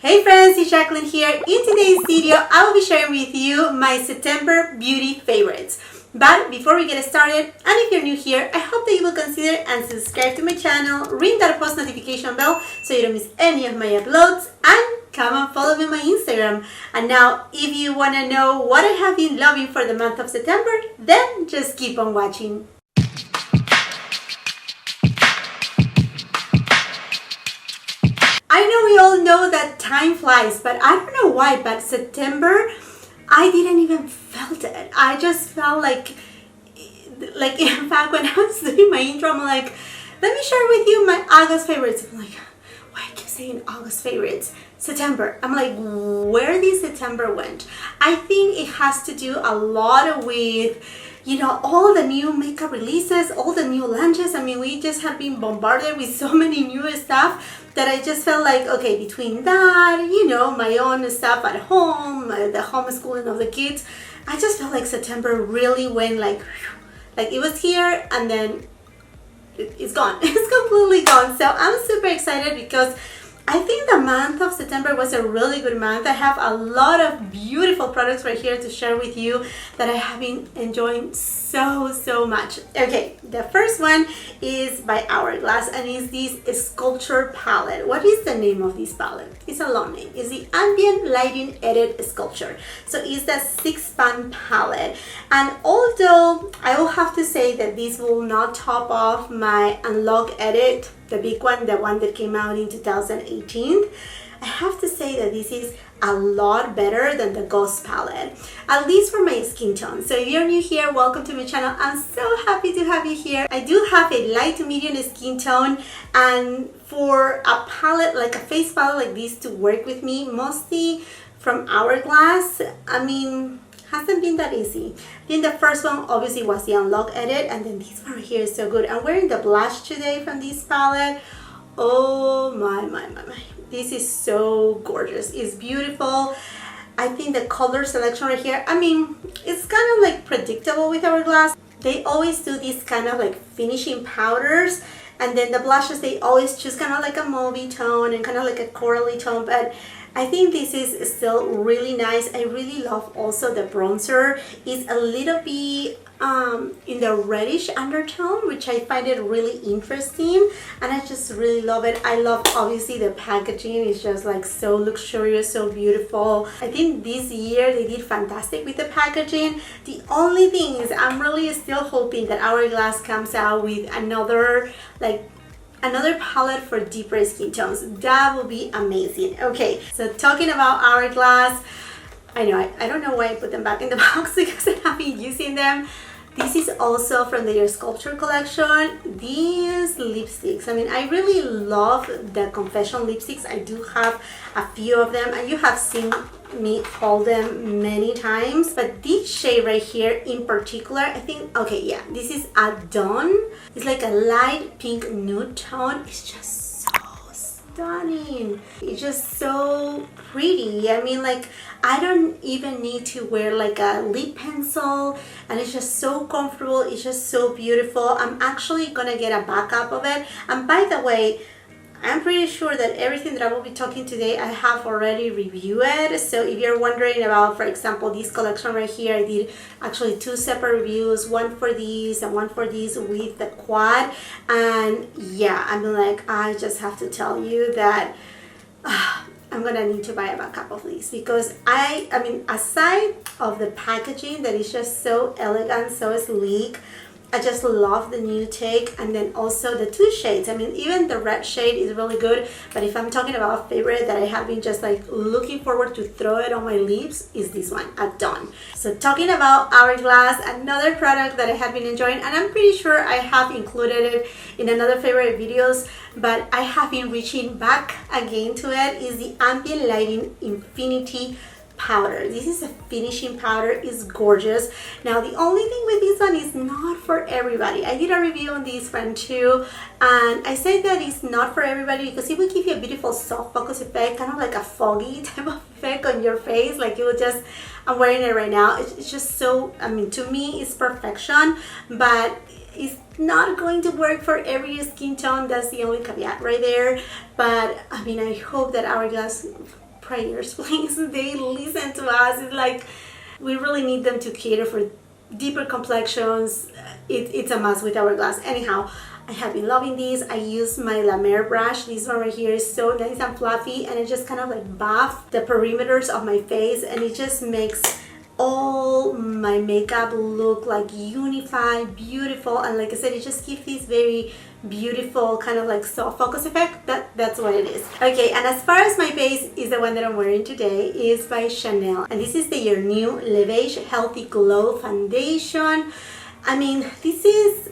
Hey friends, it's Jackeline here. In today's video, I will be sharing with you my September beauty favorites. But before we get started, and if you're new here, I hope that you will consider and subscribe to my channel, ring that post notification bell so you don't miss any of my uploads, and come and follow me on my Instagram. And now, if you want to know what I have been loving for the month of September, then just keep on watching. I know we all know that time flies, but I don't know why, but September, I didn't even felt it. I just felt like in fact, when I was doing my intro, I'm like, let me share with you my August favorites. I'm like, why I keep saying August favorites? September. I'm like, where this September went? I think it has to do a lot with, you know, all the new makeup releases, all the new launches. I mean, we just have been bombarded with so many new stuff that I just felt like, okay, between that, you know, my own stuff at home, the homeschooling of the kids, I just felt like September really went like it was here and then it's gone. It's completely gone. So I'm super excited because I think the month of September was a really good month. I have a lot of beautiful products right here to share with you that I have been enjoying so much. Okay, the first one is by Hourglass and is this Sculpture Palette. What is the name of this palette? It's a long name. It's the Ambient Lighting Edit Sculpture. So it's the 6-pan palette. And although I will have to say that this will not top off my Unlock Edit, the big one, the one that came out in 2018, I have to say that this is a lot better than the Ghost palette, at least for my skin tone. So if you're new here, welcome to my channel. I'm so happy to have you here. I do have a light to medium skin tone, and for a palette, like a face palette like this to work with me, mostly from Hourglass, I mean, hasn't been that easy. Then the first one obviously was the Unlock Edit, and then this one right here is so good. I'm wearing the blush today from this palette. Oh my. This is so gorgeous. It's beautiful. I think the color selection right here, I mean, it's kind of like predictable with Hourglass. They always do these kind of like finishing powders, and then the blushes, they always choose kind of like a mauvey tone and kind of like a corally tone, but I think this is still really nice. I really love also the bronzer. It's a little bit in the reddish undertone, which I find it really interesting, and I just really love it. I love obviously the packaging. It's just like so luxurious, so beautiful. I think this year they did fantastic with the packaging. The only thing is I'm really still hoping that Hourglass comes out with another palette for deeper skin tones. That will be amazing. Okay, so talking about Hourglass, I know I don't know why I put them back in the box because I have been using them. This is also from their Sculpture collection. These lipsticks, I mean, I really love the Confession lipsticks. I do have a few of them, and you have seen me hold them many times, but this shade right here in particular, I think, okay, yeah, this is a Dawn. It's like a light pink nude tone. It's just so stunning. It's just so pretty. I mean, like, I don't even need to wear like a lip pencil, and it's just so comfortable. It's just so beautiful. I'm actually gonna get a backup of it, and by the way, I'm pretty sure that everything that I will be talking today, I have already reviewed. So if you're wondering about, for example, this collection right here, I did actually 2 separate reviews, one for these and one for these with the quad. And yeah, I mean, like, I just have to tell you that I'm gonna need to buy a backup of these, because I mean, aside of the packaging that is just so elegant, so sleek, I just love the new take, and then also the 2 shades. I mean, even the red shade is really good, but if I'm talking about a favorite that I have been just like looking forward to throw it on my lips, is this one at Dawn. So talking about Hourglass, another product that I have been enjoying, and I'm pretty sure I have included it in another favorite videos, but I have been reaching back again to it, is the Ambient Lighting Infinity powder. This is a finishing powder. It's gorgeous. Now the only thing with this one is not for everybody. I did a review on this one too, and I say that it's not for everybody because it will give you a beautiful soft focus effect, kind of like a foggy type of effect on your face. Like you will just, I'm wearing it right now. It's just so, I mean, to me it's perfection, but it's not going to work for every skin tone. That's the only caveat right there. But I mean, I hope that Hourglass prayers, please. They listen to us. It's like we really need them to cater for deeper complexions. It's a must with Hourglass. Anyhow, I have been loving these. I use my La Mer brush. This one right here is so nice and fluffy, and it just kind of like buff the perimeters of my face, and it just makes all my makeup look like unified, beautiful, and like I said, it just gives this very beautiful kind of like soft focus effect. That's what it is. Okay, and as far as my base is, the one that I'm wearing today is by Chanel, and this is the Your New Le Beige Healthy Glow Foundation. I mean, this is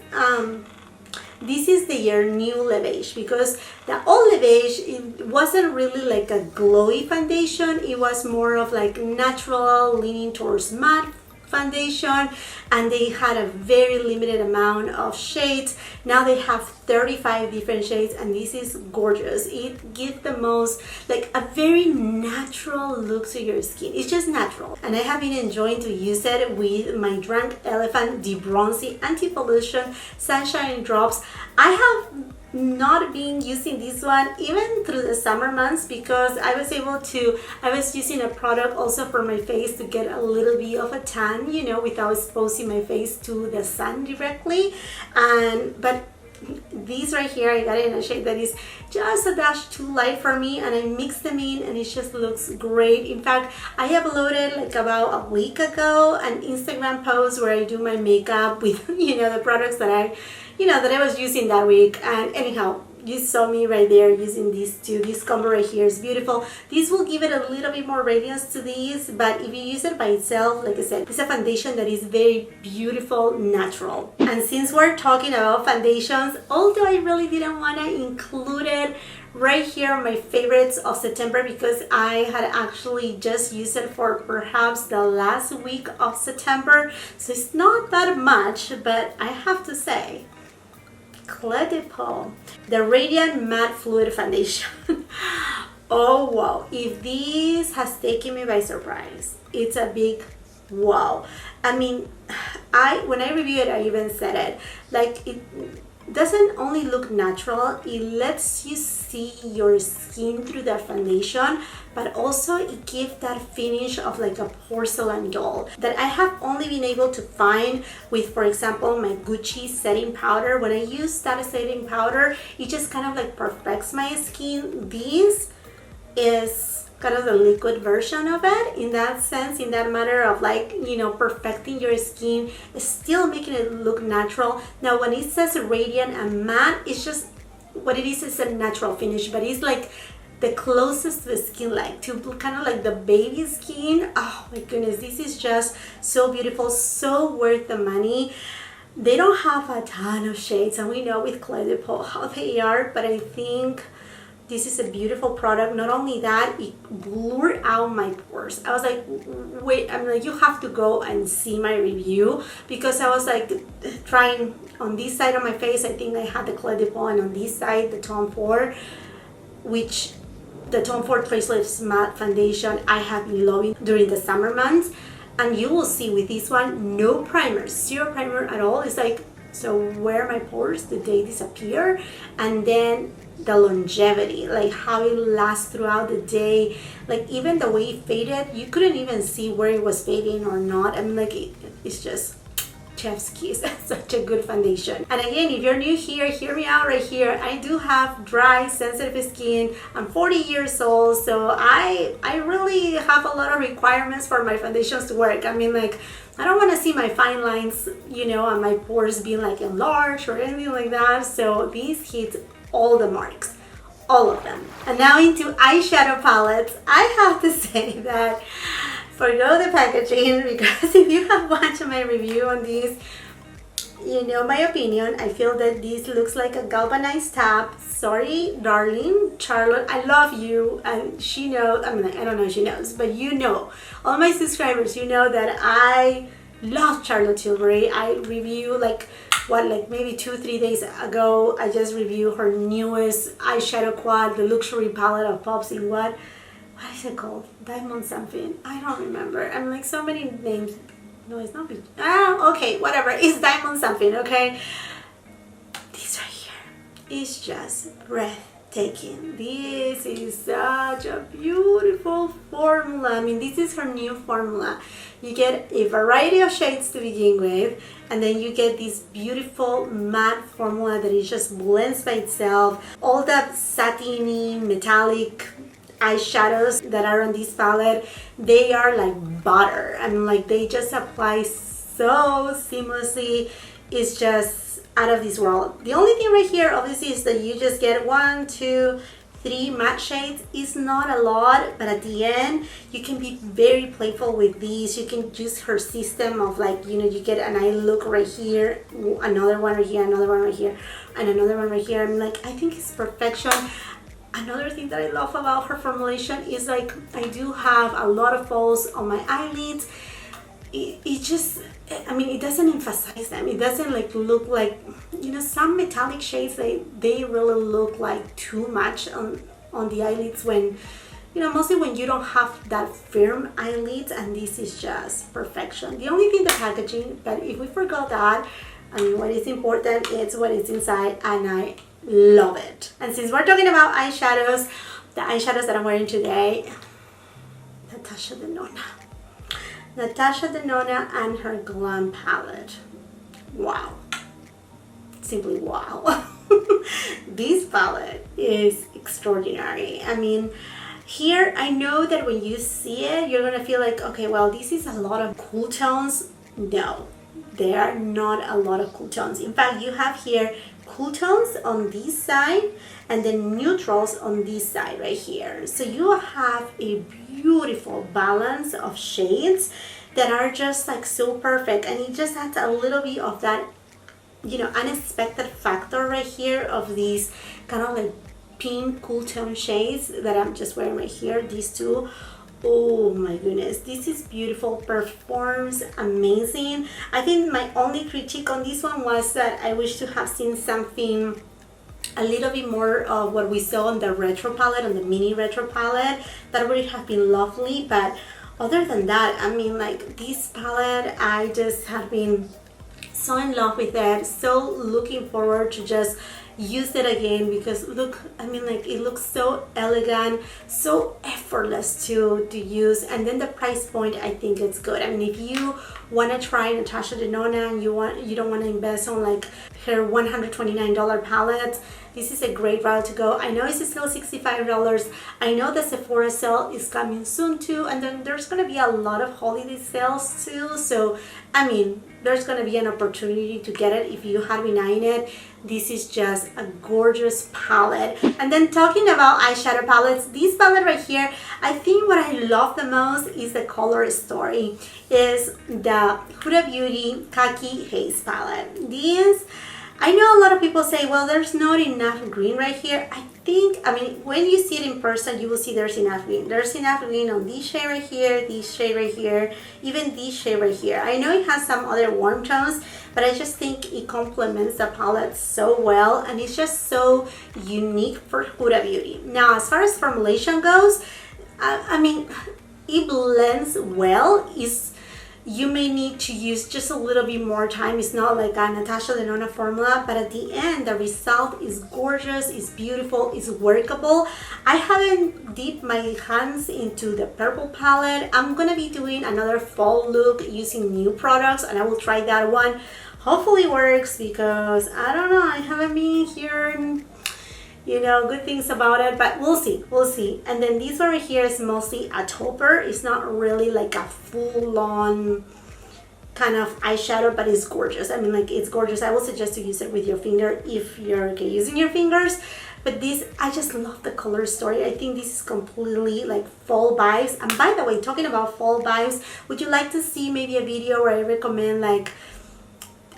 the Your New Le Beige, because the old Le Beige, it wasn't really like a glowy foundation. It was more of like natural, leaning towards matte foundation, and they had a very limited amount of shades. Now they have 35 different shades, and this is gorgeous. It gives the most, like, a very natural look to your skin. It's just natural, and I have been enjoying to use it with my Drunk Elephant De Bronzy Anti-Pollution Sunshine Drops. I have not been using this one even through the summer months, because I was using a product also for my face to get a little bit of a tan, you know, without exposing my face to the sun directly. But these right here, I got it in a shade that is just a dash too light for me, and I mixed them in, and it just looks great. In fact, I uploaded like about a week ago an Instagram post where I do my makeup with, you know, the products that I was using that week. And anyhow, you saw me right there using these two. This combo right here is beautiful. This will give it a little bit more radiance to these, but if you use it by itself, like I said, it's a foundation that is very beautiful, natural. And since we're talking about foundations, although I really didn't want to include it right here on my favorites of September, because I had actually just used it for perhaps the last week of September, so it's not that much, but I have to say, Clé de Peau, the Radiant Matte Fluid Foundation. Oh wow, if this has taken me by surprise, it's a big wow. I mean, when I reviewed it, I even said it, like, it doesn't only look natural, it lets you see your skin through the foundation, but also it gives that finish of like a porcelain doll that I have only been able to find with, for example, my Gucci setting powder. When I use that setting powder, it just kind of like perfects my skin. This is kind of the liquid version of it, in that sense, in that matter of, like, you know, perfecting your skin, still making it look natural. Now when it says radiant and matte, it's just what it is a natural finish, but it's like the closest to the skin, like to kind of like the baby skin. Oh my goodness, this is just so beautiful, so worth the money. They don't have a ton of shades, and we know with Clé de Peau how they are, but I think this is a beautiful product. Not only that, it blurred out my pores. I was like, wait, I'm like, you have to go and see my review, because I was like trying on this side of my face, I think I had the Clé de Peau, and on this side, the Tom Ford, which the Tom Ford Faceless Matte Foundation I have been loving during the summer months. And you will see with this one, no primer, zero primer at all. It's like, so where are my pores? Did they disappear? And then the longevity, like how it lasts throughout the day, like even the way it faded, you couldn't even see where it was fading or not. I mean, like, it's just chef's kiss. Such a good foundation. And again, if you're new here, hear me out right here. I do have dry, sensitive skin. I'm 40 years old, so I really have a lot of requirements for my foundations to work. I mean, like, I don't want to see my fine lines, you know, and my pores being like enlarged or anything like that. So these hit all the marks, all of them. And now into eyeshadow palettes. I have to say that forgo the packaging, because if you have watched my review on these, you know my opinion. I feel that this looks like a galvanized tab. Sorry, darling Charlotte, I love you, and she knows. I mean, I don't know if she knows, but you know, all my subscribers, you know that I love Charlotte Tilbury. I review like maybe 2-3 days ago, I just reviewed her newest eyeshadow quad, the luxury palette of Pops in what is it called? Diamond something. I don't remember. I'm like so many names. No, it's not. Okay, whatever. It's Diamond something. Okay. This right here is just breathtaking. breathtaking. This is such a beautiful formula. I mean, this is her new formula. You get a variety of shades to begin with, and then you get this beautiful matte formula that it just blends by itself. All that satiny, metallic eyeshadows that are on this palette, they are like butter. I mean, like, they just apply so seamlessly. It's just out of this world. The only thing right here obviously is that you just get 1, 2, 3 matte shades. Is not a lot, but at the end you can be very playful with these. You can use her system of, like, you know, you get an eye look right here, another one right here, another one right here, and another one right here. I'm like, I think it's perfection. Another thing that I love about her formulation is, like, I do have a lot of folds on my eyelids. It just, I mean, it doesn't emphasize them. It doesn't like look like, you know, some metallic shades, they really look like too much on the eyelids when, you know, mostly when you don't have that firm eyelids, and this is just perfection. The only thing, the packaging, but if we forgot that, I mean, what is important is what is inside, and I love it. And since we're talking about eyeshadows, the eyeshadows that I'm wearing today, Natasha Denona and her Glam Palette. Wow. Simply wow. This palette is extraordinary. I mean, here I know that when you see it, you're gonna feel like, okay, well, this is a lot of cool tones. No, there are not a lot of cool tones. In fact, you have here cool tones on this side and then neutrals on this side right here. So you have a beautiful balance of shades that are just like so perfect, and it just adds a little bit of that, you know, unexpected factor right here of these kind of like pink cool tone shades that I'm just wearing right here, these two. Oh my goodness, this is beautiful, performs amazing. I think my only critique on this one was that I wish to have seen something a little bit more of what we saw on the retro palette, on the mini retro palette. That would have been lovely, but other than that, I mean, like, this palette, I just have been so in love with it, so looking forward to just use it again, because look, I mean, like, it looks so elegant, so effortless to use, and then the price point, I think it's good. I mean, if you want to try Natasha Denona and you don't want to invest on like her $129 palette, this is a great route to go. I know it's still $65. I know the Sephora sale is coming soon too, and then there's going to be a lot of holiday sales too. So, I mean, there's going to be an opportunity to get it if you have been eyeing it. This is just a gorgeous palette. And then talking about eyeshadow palettes, this palette right here, I think what I love the most is the color story, is the Huda Beauty Khaki Haze palette. This, I know a lot of people say, well, there's not enough green right here. I think, I mean, when you see it in person, you will see there's enough green. There's enough green on this shade right here, this shade right here, even this shade right here. I know it has some other warm tones, but I just think it complements the palette so well, and it's just so unique for Huda Beauty. Now, as far as formulation goes, I mean, it blends well. You may need to use just a little bit more time. It's not like a Natasha Denona formula, but at the end, the result is gorgeous, it's beautiful, it's workable. I haven't dipped my hands into the purple palette. I'm gonna be doing another fall look using new products, and I will try that one. Hopefully it works, because I don't know, I haven't been hearing, you know, good things about it, but we'll see. And then this one right here is mostly a topper. It's not really like a full-on kind of eyeshadow, but it's gorgeous. I mean, like, it's gorgeous. I will suggest to use it with your finger if you're okay using your fingers. But this, I just love the color story. I think this is completely like fall vibes. And by the way, talking about fall vibes, would you like to see maybe a video where I recommend like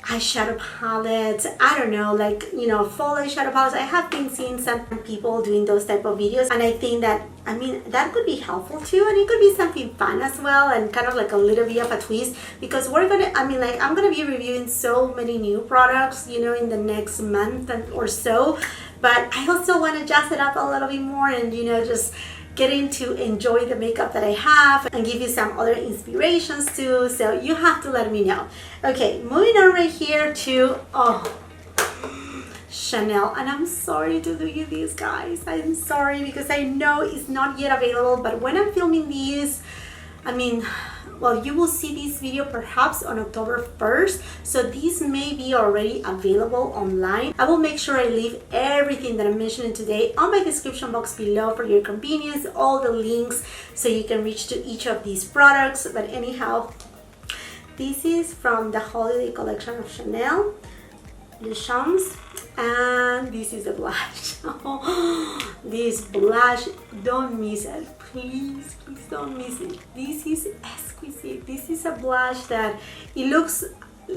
eyeshadow palettes, I don't know, like, you know, fall eyeshadow palettes? I have been seeing some people doing those type of videos, and I think that, I mean, that could be helpful too, and it could be something fun as well, and kind of like a little bit of a twist, because we're gonna, I mean, like, I'm gonna be reviewing so many new products, you know, in the next month or so, but I also want to jazz it up a little bit more, and, you know, just getting to enjoy the makeup that I have and give you some other inspirations too. So you have to let me know. Okay, moving on right here to, oh, Chanel. And I'm sorry to do you this, guys. I'm sorry because I know it's not yet available, but when I'm filming these, I mean, well, you will see this video perhaps on October 1st, so these may be already available online. I will make sure I leave everything that I'm mentioning today on my description box below for your convenience, all the links so you can reach to each of these products. But anyhow, this is from the holiday collection of Chanel, the Champs, and this is a blush. This blush, don't miss it, please don't miss it. This is exquisite. This is a blush that it looks,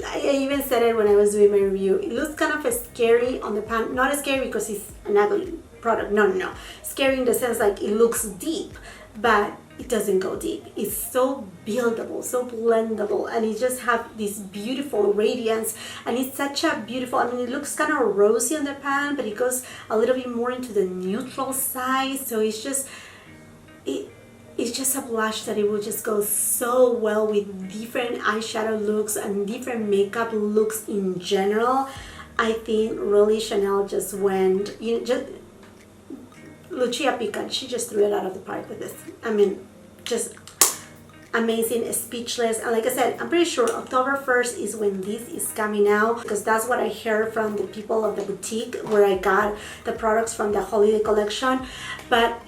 I even said it when I was doing my review, it looks kind of scary on the pan. Not scary because it's an ugly product, no, scary in the sense like it looks deep, but it doesn't go deep. It's so buildable, so blendable, and it just have this beautiful radiance, and it's such a beautiful, I mean, it looks kind of rosy on the pan, but it goes a little bit more into the neutral side, so it's just a blush that it will just go so well with different eyeshadow looks and different makeup looks in general. I think really Chanel just went, you know, just Lucia Pican, she just threw it out of the park with this. I mean, just amazing, speechless. And like I said, I'm pretty sure October 1st is when this is coming out, because that's what I heard from the people of the boutique where I got the products from the holiday collection. But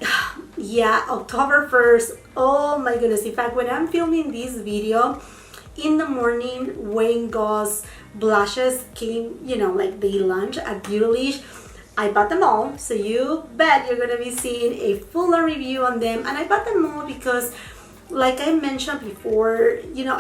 yeah, October 1st, oh my goodness. In fact, when I'm filming this video in the morning, Wayne Goss blushes came, you know, like they lunch at Beautylish. I bought them all, so you bet you're gonna be seeing a fuller review on them. And I bought them all because, like I mentioned before, you know,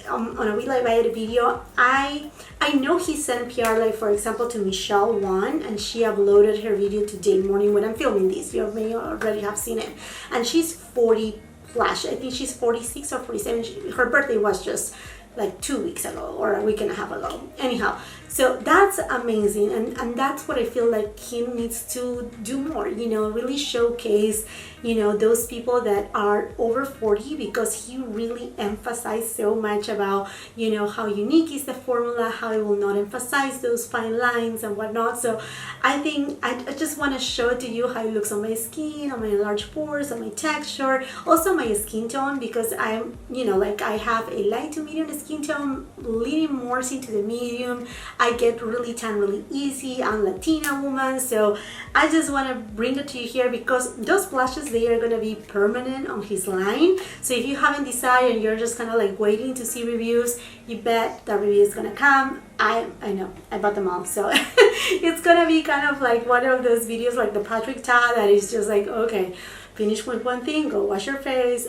on a Will I Buy It video, I know he sent PR, like for example to Michelle Wan, and she uploaded her video today morning when I'm filming this. You may already have seen it, and she's 40 plus. I think she's 46 or 47. Her birthday was just like 2 weeks ago or a week and a half ago. Anyhow, so that's amazing, and that's what I feel like Kim needs to do more, you know, really showcase, you know, those people that are over 40, because he really emphasized so much about, you know, how unique is the formula, how it will not emphasize those fine lines and whatnot. So I think I just want to show it to you how it looks on my skin, on my large pores, on my texture, also my skin tone, because I'm, you know, like I have a light to medium skin tone, leaning more into the medium. I get really tan really easy. I'm Latina woman, so I just want to bring it to you here because those blushes, they are going to be permanent on his line. So if you haven't decided and you're just kind of like waiting to see reviews, you bet that review is going to come. I know, I bought them all, so it's going to be kind of like one of those videos like the Patrick Ta that is just like, okay, finish with one thing, go wash your face,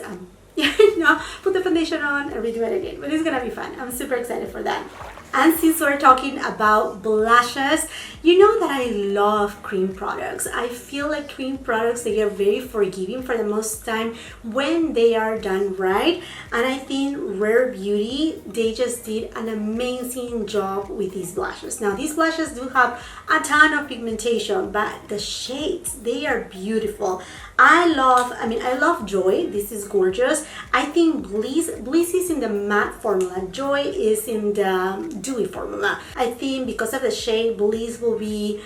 you know, put the foundation on and redo it again. But it's gonna be fun. I'm super excited for that. And since we're talking about blushes, you know that I love cream products. I feel like cream products, they are very forgiving for the most time when they are done right. And I think Rare Beauty, they just did an amazing job with these blushes. Now, these blushes do have a ton of pigmentation, but the shades, they are beautiful. I love Joy. This is gorgeous. I think Bliss is in the matte formula. Joy is in the dewy formula. I think because of the shade, Bliss will be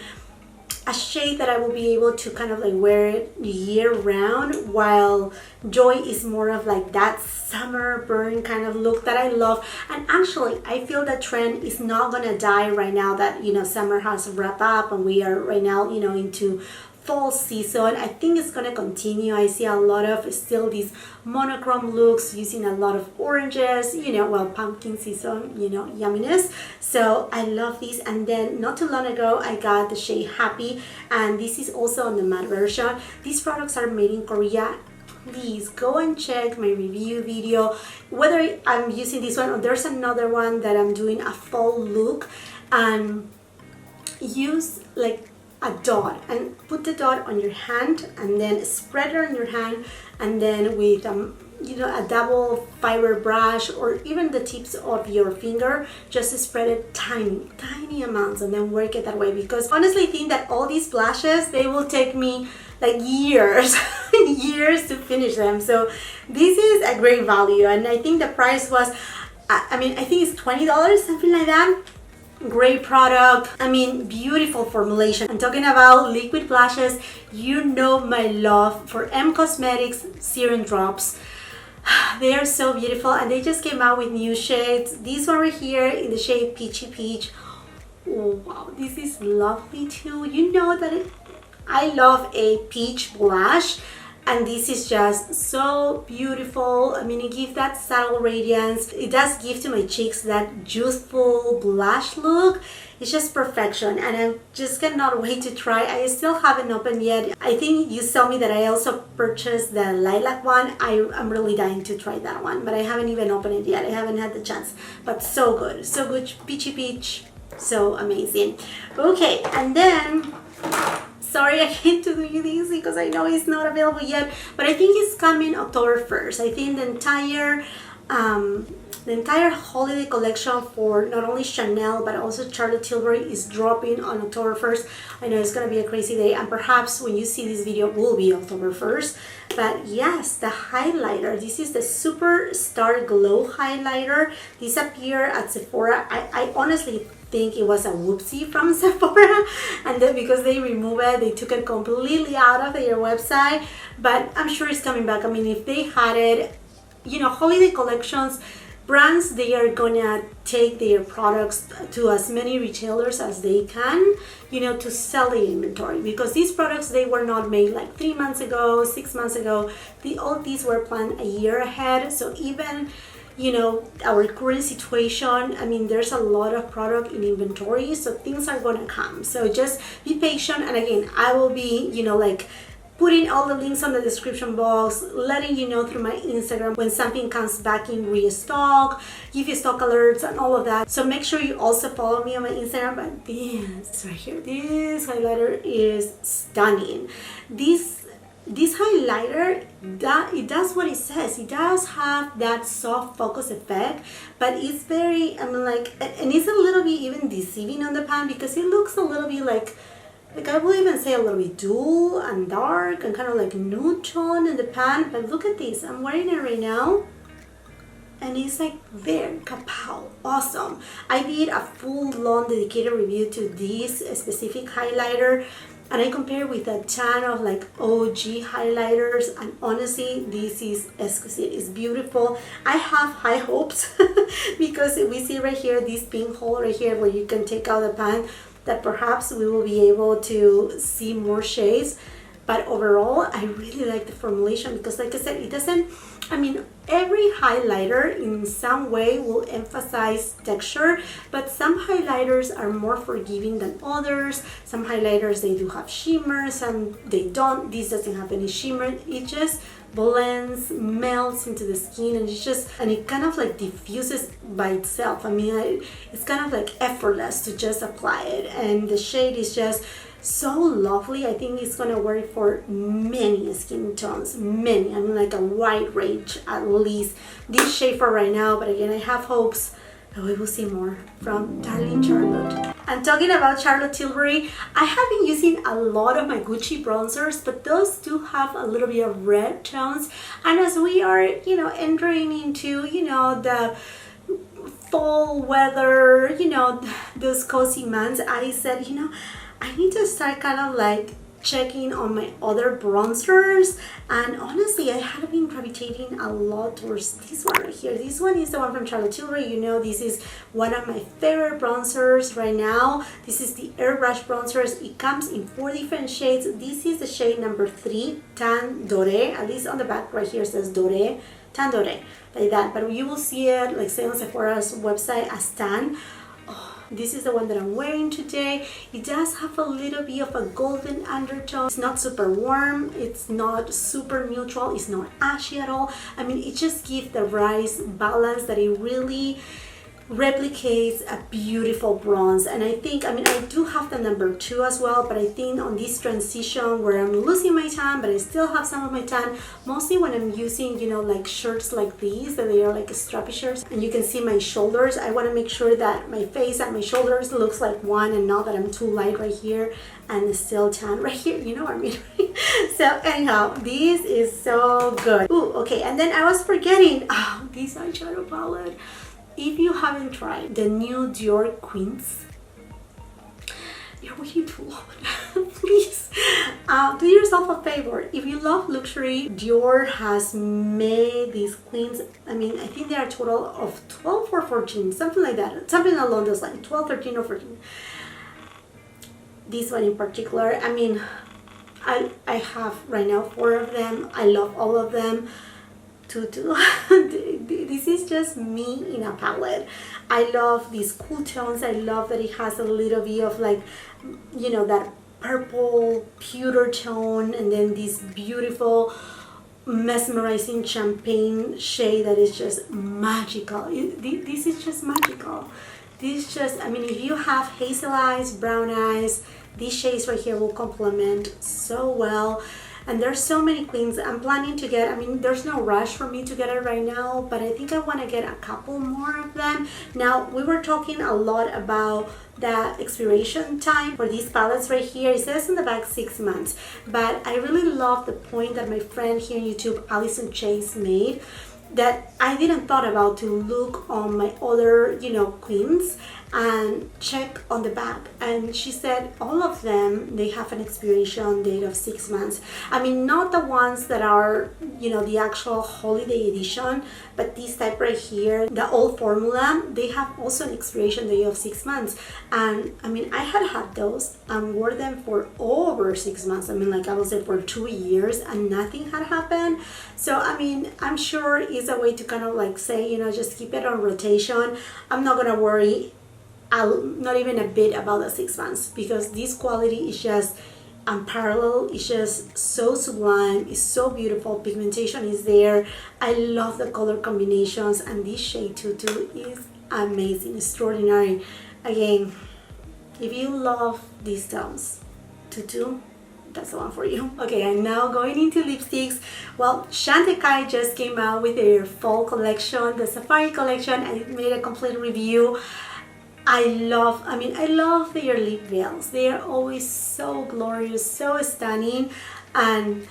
a shade that I will be able to kind of like wear it year round, while Joy is more of like that summer burn kind of look that I love. And actually, I feel that trend is not gonna die right now that, you know, summer has wrapped up and we are right now, you know, into fall season. I think it's gonna continue. I see a lot of still these monochrome looks using a lot of oranges, you know, well, pumpkin season, you know, yumminess. So I love these. And then not too long ago, I got the shade Happy, and this is also on the matte version. These products are made in Korea. Please go and check my review video, whether I'm using this one or there's another one that I'm doing a fall look, and use like a dot and put the dot on your hand and then spread it on your hand, and then with you know, a double fiber brush or even the tips of your finger, just spread it tiny amounts and then work it that way. Because honestly, I think that all these blushes, they will take me like years years to finish them. So this is a great value, and I think the price was I think it's $20, something like that. Great product. I mean, beautiful formulation. I'm talking about liquid blushes. You know my love for M Cosmetics Serum Drops. They are so beautiful, and they just came out with new shades. This one right here in the shade Peachy Peach. Oh, wow, this is lovely too. You know that I love a peach blush, and this is just so beautiful. I mean, it gives that subtle radiance. It does give to my cheeks that youthful blush look. It's just perfection, and I just cannot wait to try. I still haven't opened yet. I think you saw me that I also purchased the lilac one. I'm really dying to try that one, but I haven't even opened it yet. I haven't had the chance, but so good, Peachy Peach, so amazing. Okay, and then sorry I can't do this because I know it's not available yet, but I think it's coming October 1st. I think the entire holiday collection for not only Chanel but also Charlotte Tilbury is dropping on October 1st. I know it's gonna be a crazy day, and perhaps when you see this video will be October 1st. But yes, the highlighter, this is the Superstar Glow highlighter. This appeared at Sephora. I honestly think it was a whoopsie from Sephora, and then because they removed it, they took it completely out of their website, but I'm sure it's coming back. I mean, if they had it, you know, holiday collections, brands, they are gonna take their products to as many retailers as they can, you know, to sell the inventory, because these products, they were not made like 3 months ago, 6 months ago. All these were planned a year ahead. So even, you know, our current situation, I mean, there's a lot of product in inventory, so things are gonna come. So just be patient, and again, I will be, you know, like putting all the links on the description box, letting you know through my Instagram when something comes back in restock, give you stock alerts and all of that. So make sure you also follow me on my Instagram. But this right here, this highlighter is stunning. This highlighter, it does what it says. It does have that soft focus effect, but it's very, I mean, like, and it's a little bit even deceiving on the pan, because it looks a little bit like I will even say a little bit dull and dark and kind of like nude tone in the pan. But look at this, I'm wearing it right now, and it's like there, kapow, awesome. I did a full-on dedicated review to this specific highlighter, and I compare with a ton of like OG highlighters, and honestly, this is exquisite. It's beautiful. I have high hopes because we see right here this pink hole right here where you can take out the pan, that perhaps we will be able to see more shades. But overall, I really like the formulation, because like I said, it doesn't, I mean, every highlighter in some way will emphasize texture, but some highlighters are more forgiving than others. Some highlighters, they do have shimmer, some they don't. This doesn't have any shimmer. It just blends, melts into the skin, and it's just, and it kind of like diffuses by itself. I mean, it's kind of like effortless to just apply it, and the shade is just so lovely. I think it's gonna work for many skin tones, many. I mean, like a wide range at least. This shade for right now, but again, I have hopes that we will see more from darling Charlotte. And talking about Charlotte Tilbury, I have been using a lot of my Gucci bronzers, but those do have a little bit of red tones. And as we are, you know, entering into, you know, the fall weather, you know, those cozy months, I said, you know, I need to start kind of like checking on my other bronzers. And honestly, I have been gravitating a lot towards this one right here. This one is the one from Charlotte Tilbury. You know, this is one of my favorite bronzers right now. This is the Airbrush Bronzers. It comes in 4 different shades. This is the shade number 3, Tan Doré. At least on the back right here says Doré, Tan Doré, like that. But you will see it, like say on Sephora's website, as Tan. This is the one that I'm wearing today. It does have a little bit of a golden undertone. It's not super warm. It's not super neutral. It's not ashy at all. I mean, it just gives the right balance that it really replicates a beautiful bronze. And I think, I mean, I do have the number 2 as well, but I think on this transition where I'm losing my tan, but I still have some of my tan, mostly when I'm using, you know, like shirts like these, that they are like strappy shirts, and you can see my shoulders. I want to make sure that my face and my shoulders looks like one, and not that I'm too light right here and still tan right here, you know what I mean? So anyhow, this is so good. Ooh, okay, and then I was forgetting, this eyeshadow palette. If you haven't tried the new Dior Queens you're waiting too long. Please do yourself a favor. If you love luxury, Dior has made these queens. I mean, I think they are a total of 12 or 14, something like that, something along those lines, 12, 13 or 14. This one in particular, I mean, I have right now 4 of them. I love all of them. Tutu. This is just me in a palette. I love these cool tones. I love that it has a little bit of like, you know, that purple pewter tone, and then this beautiful mesmerizing champagne shade that is just magical. This is just magical. This just, I mean, if you have hazel eyes, brown eyes, these shades right here will complement so well. And there's so many queens I'm planning to get. I mean, there's no rush for me to get it right now, but I think I want to get a couple more of them. Now, we were talking a lot about the expiration time for these palettes right here. It says in the back 6 months, but I really love the point that my friend here on YouTube, Allison Chase, made, that I didn't thought about to look on my other, you know, queens and check on the back. And she said all of them, they have an expiration date of 6 months. I mean, not the ones that are, you know, the actual holiday edition, but this type right here, the old formula, they have also an expiration date of 6 months. And I mean, I had those and wore them for over 6 months. I mean, like I was there for 2 years and nothing had happened. So I mean, I'm sure it's a way to kind of like say, you know, just keep it on rotation. I'm not gonna worry not even a bit about the 6 months, because this quality is just unparalleled. It's just so sublime. It's so beautiful. Pigmentation is there. I love the color combinations, and this shade Tutu is amazing, extraordinary. Again, if you love these tones, Tutu, that's the one for you. Okay, and now going into lipsticks. Well, Chantecaille just came out with their fall collection, the Safari collection. I made a complete review. I love their lip veils. They are always so glorious, so stunning. And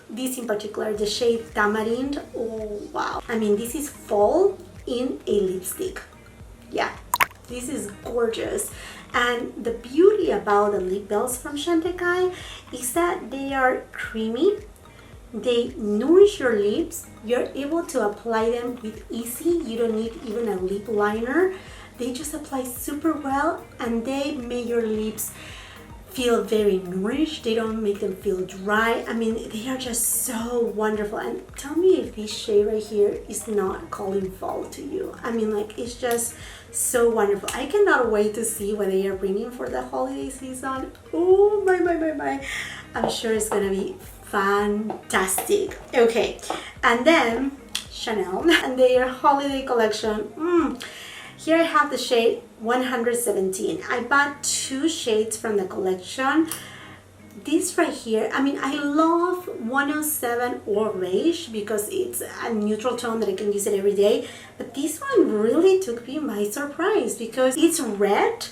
this in particular, the shade Tamarind, oh wow. I mean, this is fall in a lipstick. Yeah, this is gorgeous. And the beauty about the lip veils from Chantecaille is that they are creamy. They nourish your lips. You're able to apply them with easy. You don't need even a lip liner. They just apply super well, and they make your lips feel very nourished. They don't make them feel dry. I mean, they are just so wonderful. And tell me if this shade right here is not calling fall to you. I mean, like, it's just so wonderful. I cannot wait to see what they are bringing for the holiday season. Oh my. I'm sure it's gonna be fantastic. Okay, and then Chanel and their holiday collection. Here I have the shade 117. I bought 2 shades from the collection. This right here, I mean, I love 107 or beige because it's a neutral tone that I can use it every day. But this one really took me by surprise because it's red,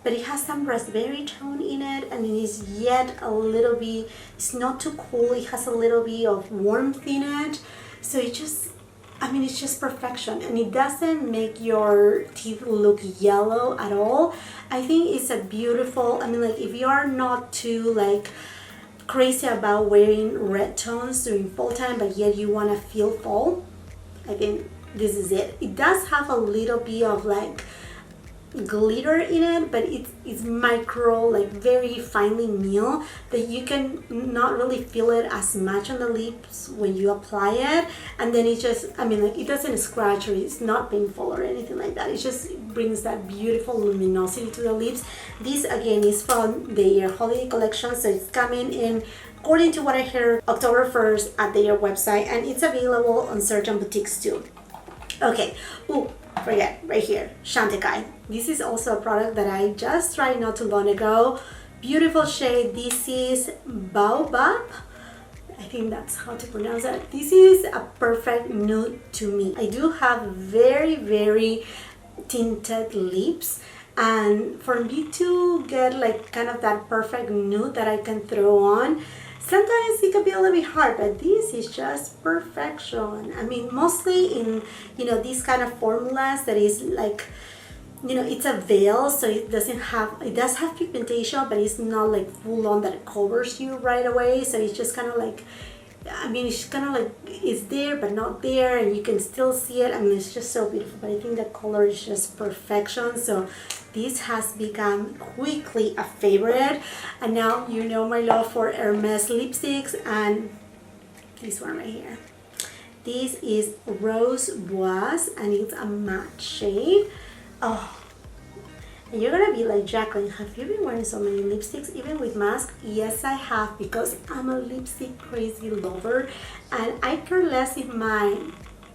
but it has some raspberry tone in it, and it is yet a little bit, it's not too cool. It has a little bit of warmth in it. So it just, I mean, it's just perfection, and it doesn't make your teeth look yellow at all. I think it's a beautiful, I mean, like, if you are not too like crazy about wearing red tones during fall time, but yet you want to feel fall, I think this is it. It does have a little bit of like glitter in it, but it's micro, like very finely milled, that you can not really feel it as much on the lips when you apply it. And then it just, I mean, like, it doesn't scratch or it's not painful or anything like that. It just brings that beautiful luminosity to the lips. This again is from their holiday collection, so it's coming in, according to what I heard, October 1st at their website, and it's available on certain boutiques too. Okay, forget, right here, Chantecaille. This is also a product that I just tried not too long ago. Beautiful shade. This is Baobab. I think that's how to pronounce it. This is a perfect nude to me. I do have very tinted lips, and for me to get like kind of that perfect nude that I can throw on, sometimes it can be a little bit hard, but this is just perfection. I mean, mostly in, you know, these kind of formulas that is like you know, it's a veil, so it does have pigmentation, but it's not like full on that it covers you right away. So it's just kind of like, I mean, it's kind of like it's there but not there, and you can still see it. I mean, it's just so beautiful. But I think the color is just perfection. So this has become quickly a favorite. And now you know my love for Hermes lipsticks, and this one right here. This is Rose Boise, and it's a matte shade. Oh, and you're gonna be like, Jacqueline, have you been wearing so many lipsticks even with mask? Yes, I have, because I'm a lipstick crazy lover, and I care less if my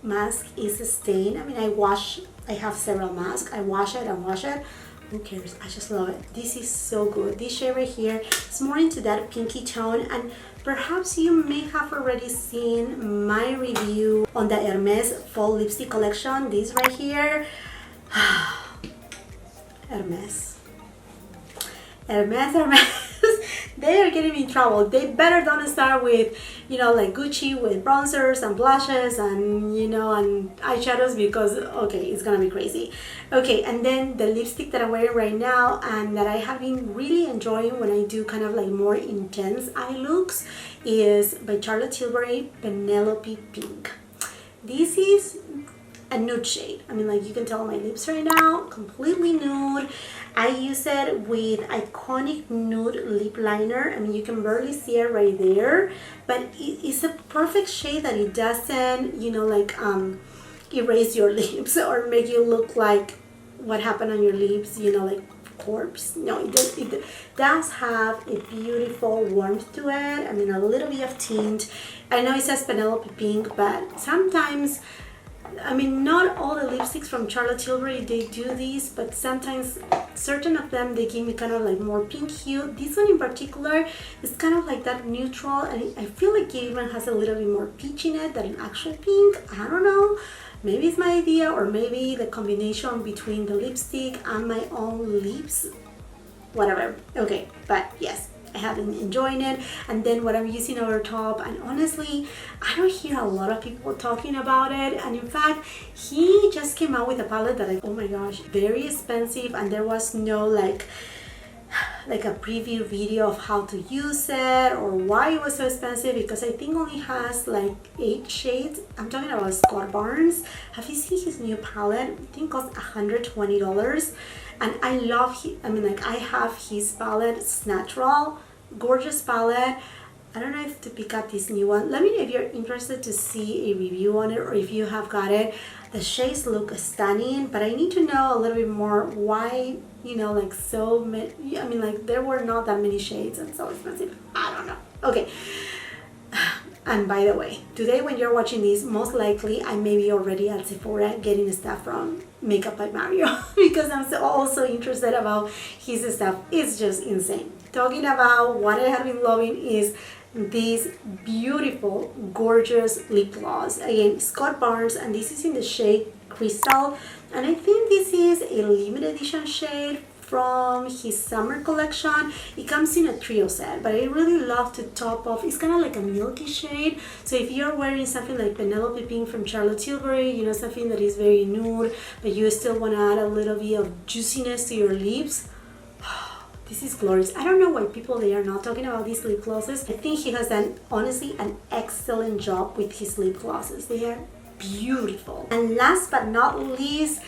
mask is stained. I mean, I have several masks. I wash it and wash it. Who cares? I just love it. This is so good. This shade right here is more into that pinky tone, and perhaps you may have already seen my review on the Hermes Fall Lipstick Collection. This right here. Hermes. They are getting me in trouble. They better don't start with, you know, like Gucci with bronzers and blushes and, you know, and eyeshadows, because, okay, it's gonna be crazy. Okay, and then the lipstick that I'm wearing right now and that I have been really enjoying when I do kind of like more intense eye looks is by Charlotte Tilbury Penelope Pink. This is a nude shade. I mean, like, you can tell my lips right now, completely nude. I use it with Iconic Nude Lip Liner. I mean, you can barely see it right there, but it's a perfect shade that it doesn't, you know, like erase your lips or make you look like what happened on your lips, you know, like corpse. No, it does have a beautiful warmth to it. I mean, a little bit of tint. I know it says Penelope Pink, but sometimes, I mean, not all the lipsticks from Charlotte Tilbury, they do these, but sometimes certain of them, they give me kind of like more pink hue. This one in particular is kind of like that neutral, and I feel like it even has a little bit more peach in it than an actual pink. I don't know. Maybe it's my idea, or maybe the combination between the lipstick and my own lips. Whatever. Okay, but yes, I have been enjoying it. And then what I'm using over top, and honestly, I don't hear a lot of people talking about it. And in fact, he just came out with a palette that oh my gosh, very expensive, and there was no like a preview video of how to use it or why it was so expensive, because I think only has like 8 shades. I'm talking about Scott Barnes. Have you seen his new palette? I think it costs $120. And I love I mean, like, I have his palette. It's natural, gorgeous palette. I don't know if to pick up this new one. Let me know if you're interested to see a review on it, or if you have got it. The shades look stunning, but I need to know a little bit more why, you know, like so many. I mean, like, there were not that many shades and so expensive. I don't know. Okay. And by the way, today when you're watching this, most likely I may be already at Sephora getting stuff from Makeup by Mario because I'm also interested about his stuff. It's just insane. Talking about what I have been loving is this beautiful, gorgeous lip gloss. Again, Scott Barnes, and this is in the shade Crystal. And I think this is a limited edition shade from his summer collection. It comes in a trio set, but I really love to top off. It's kind of like a milky shade, so if you're wearing something like Penelope Pink from Charlotte Tilbury, you know, something that is very nude, but you still want to add a little bit of juiciness to your lips, this is glorious. I don't know why people, they are not talking about these lip glosses. I think he has done, honestly, an excellent job with his lip glosses. They are beautiful. And last but not least,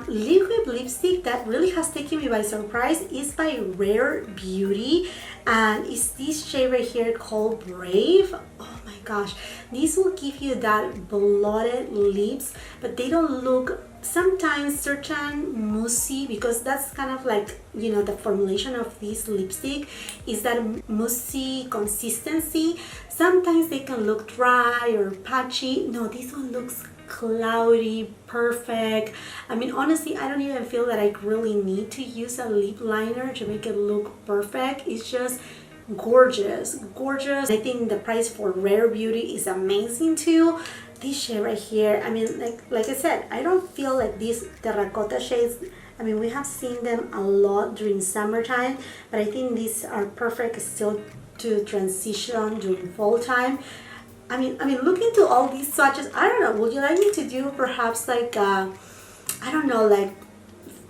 liquid lipstick that really has taken me by surprise is by Rare Beauty, and it's this shade right here called Brave. Oh my gosh, this will give you that bloated lips, but they don't look sometimes certain moussey, because that's kind of like, you know, the formulation of this lipstick is that moussey consistency. Sometimes they can look dry or patchy. No, this one looks cloudy, perfect. I mean, honestly, I don't even feel that I really need to use a lip liner to make it look perfect. It's just gorgeous, gorgeous. I think the price for Rare Beauty is amazing too. This shade right here, I mean, like I said, I don't feel like these terracotta shades, I mean, we have seen them a lot during summertime, but I think these are perfect still to transition during fall time. I mean, look into all these swatches. I don't know, would you like me to do perhaps like, I don't know, like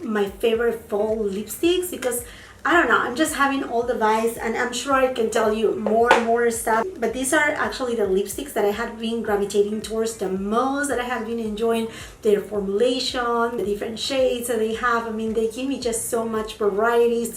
my favorite fall lipsticks because I don't know, I'm just having all the vibes, and I'm sure I can tell you more and more stuff. But these are actually the lipsticks that I have been gravitating towards the most, that I have been enjoying their formulation, the different shades that they have. I mean, they give me just so much variety,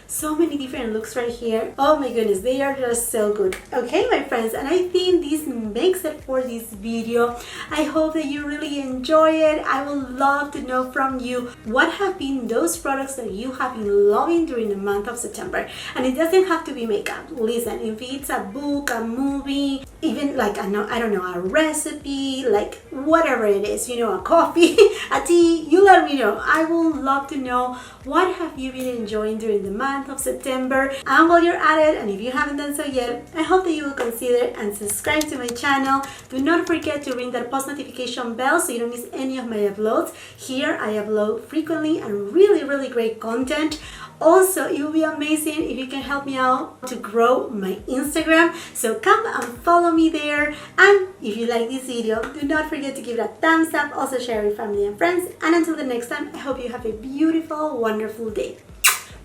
so many different looks right here. Oh my goodness, they are just so good. Okay, my friends, and I think this makes it for this video. I hope that you really enjoy it. I would love to know from you what have been those products that you have been loving during the month of September. And it doesn't have to be makeup. Listen, if it's a book, a movie, even like I don't know, a recipe, like whatever it is, you know, a coffee, a tea, you let me know. I would love to know what have you been enjoying during the month of September. And while you're at it, and if you haven't done so yet, I hope that you will consider and subscribe to my channel. Do not forget to ring that post notification bell so you don't miss any of my uploads. Here I upload frequently and really great content. Also, it would be amazing if you can help me out to grow my Instagram. So come and follow me there. And if you like this video, do not forget to give it a thumbs up. Also share with family and friends. And until the next time, I hope you have a beautiful, wonderful day.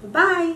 Bye-bye.